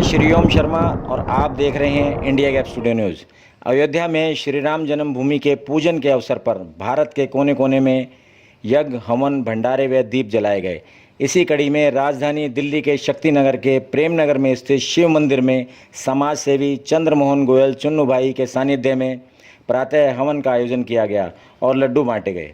श्रीओम शर्मा और आप देख रहे हैं India gap studio news. Ayodhya में श्री राम जन्मभूमि के पूजन के अवसर पर भारत के कोने कोने में यज्ञ, हवन, भंडारे व दीप जलाए गए। इसी कड़ी में राजधानी दिल्ली के शक्तिनगर के प्रेम नगर में स्थित शिव मंदिर में समाज सेवी चंद्रमोहन गोयल चुन्नू भाई के सानिध्य में प्रातः हवन का आयोजन किया गया और लड्डू बांटे गए।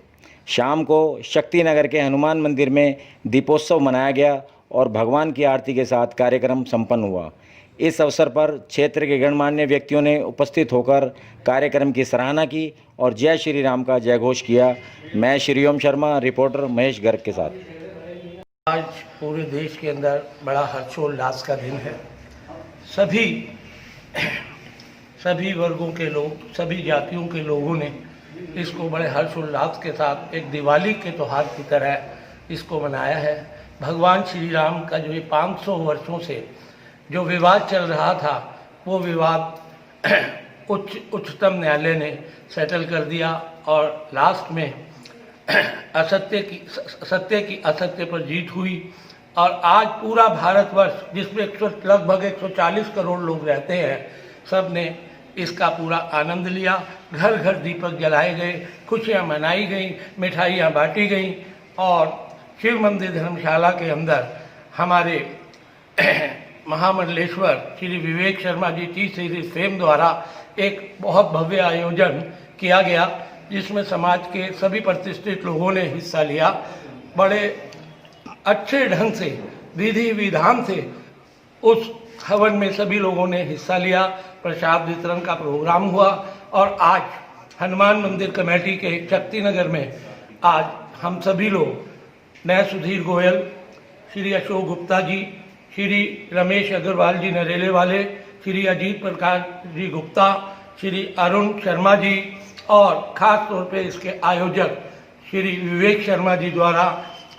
शाम को शक्तिनगर के हनुमान मंदिर में दीपोत्सव मनाया गया और भगवान की आरती के साथ कार्यक्रम संपन्न हुआ। इस अवसर पर क्षेत्र के गणमान्य व्यक्तियों ने उपस्थित होकर कार्यक्रम की सराहना की और जय श्री राम का जयघोष किया। मैं श्रीओम शर्मा, रिपोर्टर महेश गर्ग के साथ। आज पूरे देश के अंदर बड़ा हर्षोल्लास का दिन है। सभी वर्गों के लोग, सभी जातियों के लोगों ने इसको बड़े हर्षोल्लास के साथ एक दिवाली के त्यौहार की तरह इसको मनाया है। भगवान श्री राम का जो ये 500 वर्षों से जो विवाद चल रहा था, वो विवाद उच्चतम न्यायालय ने सेटल कर दिया और लास्ट में सत्य की असत्य पर जीत हुई। और आज पूरा भारतवर्ष, जिसमें लगभग 140 करोड़ लोग रहते हैं, सब ने इसका पूरा आनंद लिया। घर घर दीपक जलाए गए, खुशियाँ मनाई गई, मिठाइयाँ बांटी गई और शिव मंदिर धर्मशाला के अंदर हमारे महामंडलेश्वर Shri Vivek Sharma ji T Series fame द्वारा एक बहुत भव्य आयोजन किया गया, जिसमें समाज के सभी प्रतिष्ठित लोगों ने हिस्सा लिया। बड़े अच्छे ढंग से, विधि विधान से उस हवन में सभी लोगों ने हिस्सा लिया। प्रसाद वितरण का प्रोग्राम हुआ और आज हनुमान मंदिर कमेटी के शक्तिनगर में आज हम सभी लोग, नए सुधीर गोयल, श्री अशोक गुप्ता जी, श्री रमेश अग्रवाल जी नरेले वाले, श्री अजीत प्रकाश जी गुप्ता, श्री अरुण शर्मा जी और ख़ास तौर पे इसके आयोजक श्री विवेक शर्मा जी द्वारा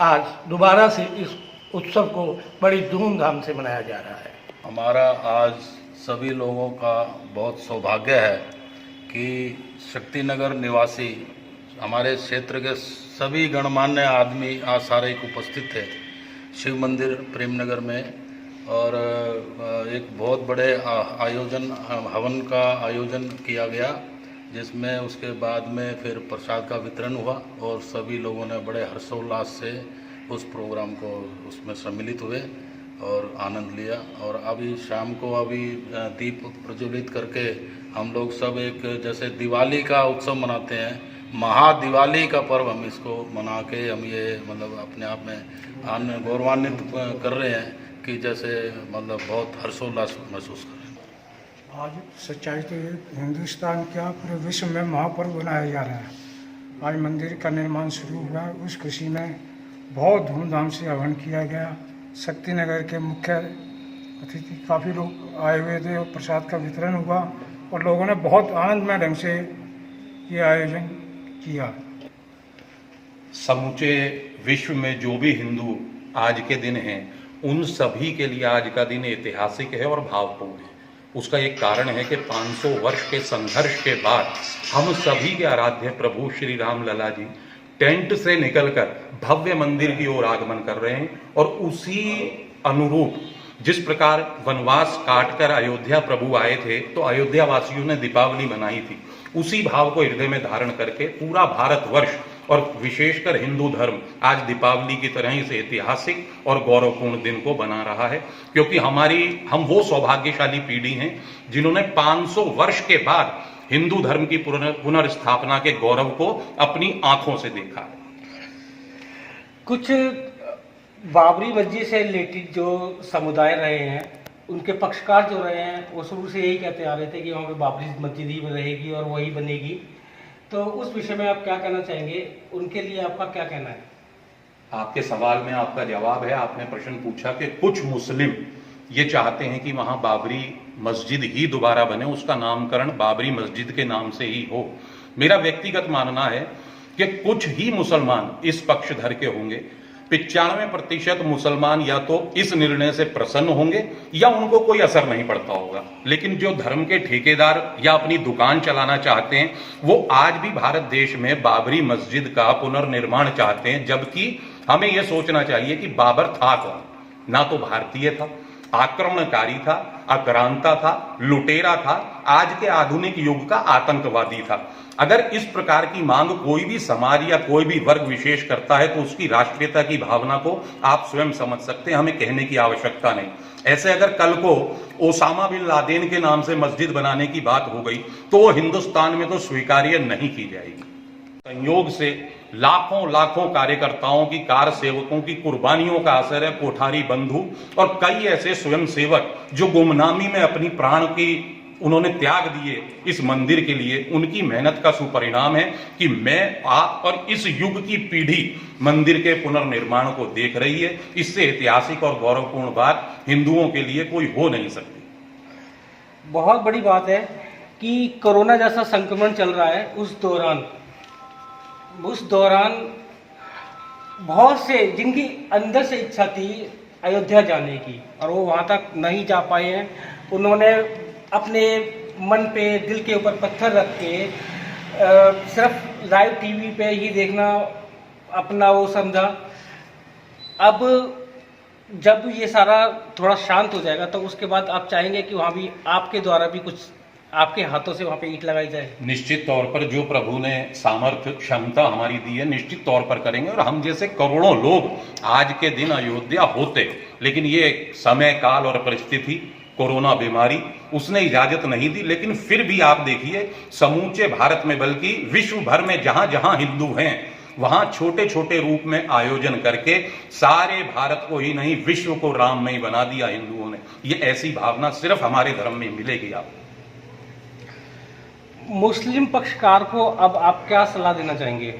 आज दोबारा से इस उत्सव को बड़ी धूमधाम से मनाया जा रहा है। हमारा आज सभी लोगों का बहुत सौभाग्य है कि शक्तिनगर निवासी हमारे क्षेत्र के सभी गणमान्य आदमी आज सारे उपस्थित थे शिव मंदिर प्रेमनगर में। और एक बहुत बड़े आयोजन, हवन का आयोजन किया गया, जिसमें उसके बाद में फिर प्रसाद का वितरण हुआ और सभी लोगों ने बड़े हर्षोल्लास से उस प्रोग्राम को उसमें सम्मिलित हुए और आनंद लिया। और अभी शाम को दीप प्रज्वलित करके हम लोग सब एक जैसे दिवाली का उत्सव मनाते हैं, महादिवाली का पर्व हम इसको मना के हम ये अपने आप में गौरवान्वित कर रहे हैं कि जैसे बहुत हर्षोल्लास महसूस कर रहे हैं। आज सच्चाई तो हिंदुस्तान क्या पूरे विश्व में महापर्व बनाया जा रहा है। आज मंदिर का निर्माण शुरू हुआ, उस खुशी में बहुत धूमधाम से हवन किया गया। शक्तिनगर के मुख्य अतिथि काफ़ी लोग आए हुए थे और प्रसाद का वितरण हुआ और लोगों ने बहुत आनंदमय ढंग से ये आयोजन किया। समूचे विश्व में जो भी हिंदू आज के दिन हैं, उन सभी के लिए आज का दिन ऐतिहासिक है और भावपूर्ण है। उसका एक कारण है कि 500 वर्ष के संघर्ष के बाद हम सभी के आराध्य प्रभु श्री राम लला जी टेंट से निकलकर भव्य मंदिर की ओर आगमन कर रहे हैं। और उसी अनुरूप जिस प्रकार वनवास काटकर अयोध्या प्रभु आए थे, तो अयोध्या वासियों ने दीपावली मनाई थी, उसी भाव को हृदय में धारण करके पूरा भारतवर्ष और विशेषकर हिंदू धर्म आज दीपावली की तरह इस ऐतिहासिक और गौरवपूर्ण दिन को बना रहा है। क्योंकि हम वो सौभाग्यशाली पीढ़ी हैं जिन्होंने 500 वर्ष के बाद हिंदू धर्म की पुनर्स्थापना के गौरव को अपनी आंखों से देखा है। कुछ बाबरी मस्जिद से रिलेटेड जो समुदाय रहे हैं, उनके पक्षकार जो रहे हैं, वो शुरू से यही कहते आ रहे थे कि वहाँ पे बाबरी मस्जिद ही रहेगी और वही बनेगी। तो उस विषय में आप क्या कहना चाहेंगे? उनके लिए आपका क्या कहना है? आपके सवाल में आपका जवाब है। आपने प्रश्न पूछा कि कुछ मुस्लिम ये चाहते हैं कि वहां बाबरी मस्जिद ही दोबारा बने, उसका नामकरण बाबरी मस्जिद के नाम से ही हो। मेरा व्यक्तिगत मानना है कि कुछ ही मुसलमान इस पक्षधर के होंगे। 95% मुसलमान या तो इस निर्णय से प्रसन्न होंगे या उनको कोई असर नहीं पड़ता होगा। लेकिन जो धर्म के ठेकेदार या अपनी दुकान चलाना चाहते हैं, वो आज भी भारत देश में बाबरी मस्जिद का पुनर्निर्माण चाहते हैं। जबकि हमें यह सोचना चाहिए कि बाबर था कौन? ना तो भारतीय था, आक्रमणकारी था, आक्रांता था, लुटेरा था, आज के आधुनिक युग का आतंकवादी था। अगर इस प्रकार की मांग कोई भी समाज या कोई भी वर्ग विशेष करता है तो उसकी राष्ट्रीयता की भावना को आप स्वयं समझ सकते हैं, हमें कहने की आवश्यकता नहीं। ऐसे अगर कल को ओसामा बिन लादेन के नाम से मस्जिद बनाने की बात हो गई तो वो हिंदुस्तान में तो स्वीकार्य नहीं की जाएगी। संयोग से लाखों लाखों कार्यकर्ताओं की, कार सेवकों की कुर्बानियों का असर है कोठारी बंधु और कई ऐसे स्वयं सेवक जो गुमनामी में अपनी प्राण की उन्होंने त्याग दिए इस मंदिर के लिए। उनकी मेहनत का सुपरिणाम है कि मैं, आप और इस युग की पीढ़ी मंदिर के पुनर्निर्माण को देख रही है। इससे ऐतिहासिक और गौरवपूर्ण बात हिंदुओं के लिए कोई हो नहीं सकती। बहुत बड़ी बात है कि कोरोना जैसा संक्रमण चल रहा है, उस दौरान बहुत से जिनकी अंदर से इच्छा थी अयोध्या जाने की और वो वहाँ तक नहीं जा पाए हैं, उन्होंने अपने मन पे, दिल के ऊपर पत्थर रख के सिर्फ लाइव टीवी पे ही देखना अपना वो समझा। अब जब ये सारा थोड़ा शांत हो जाएगा तो उसके बाद आप चाहेंगे कि वहाँ भी आपके द्वारा भी कुछ, आपके हाथों से वहाँ पे ईंट लगाई जाए। निश्चित तौर पर जो प्रभु ने सामर्थ्य, क्षमता हमारी दी है, निश्चित तौर पर करेंगे। और हम जैसे करोड़ों लोग आज के दिन अयोध्या होते, लेकिन ये समय, काल और परिस्थिति, कोरोना बीमारी, उसने इजाजत नहीं दी। लेकिन फिर भी आप देखिए समूचे भारत में, बल्कि विश्व भर में जहां जहां हिंदू हैं वहां छोटे छोटे रूप में आयोजन करके सारे भारत को ही नहीं विश्व को राममय बना दिया हिंदुओं ने। ये ऐसी भावना सिर्फ हमारे धर्म में मिलेगी आपको। मुस्लिम पक्षकार को अब आप क्या सलाह देना चाहेंगे?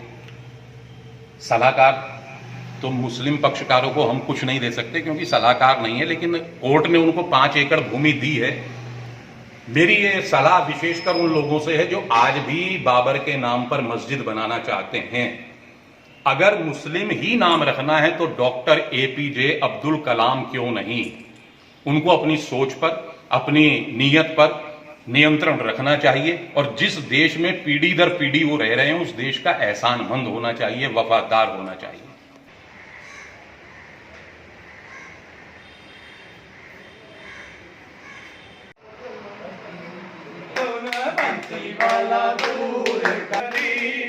सलाहकार तो मुस्लिम पक्षकारों को हम कुछ नहीं दे सकते क्योंकि सलाहकार नहीं है, लेकिन कोर्ट ने उनको 5 एकड़ भूमि दी है। मेरी ये सलाह विशेषकर उन लोगों से है जो आज भी बाबर के नाम पर मस्जिद बनाना चाहते हैं। अगर मुस्लिम ही नाम रखना है तो डॉक्टर APJ अब्दुल कलाम क्यों नहीं? उनको अपनी सोच पर, अपनी नीयत पर नियंत्रण रखना चाहिए और जिस देश में पीढ़ी दर पीढ़ी वो रह रहे हैं उस देश का एहसानमंद होना चाहिए, वफादार होना चाहिए। वाला दूर करी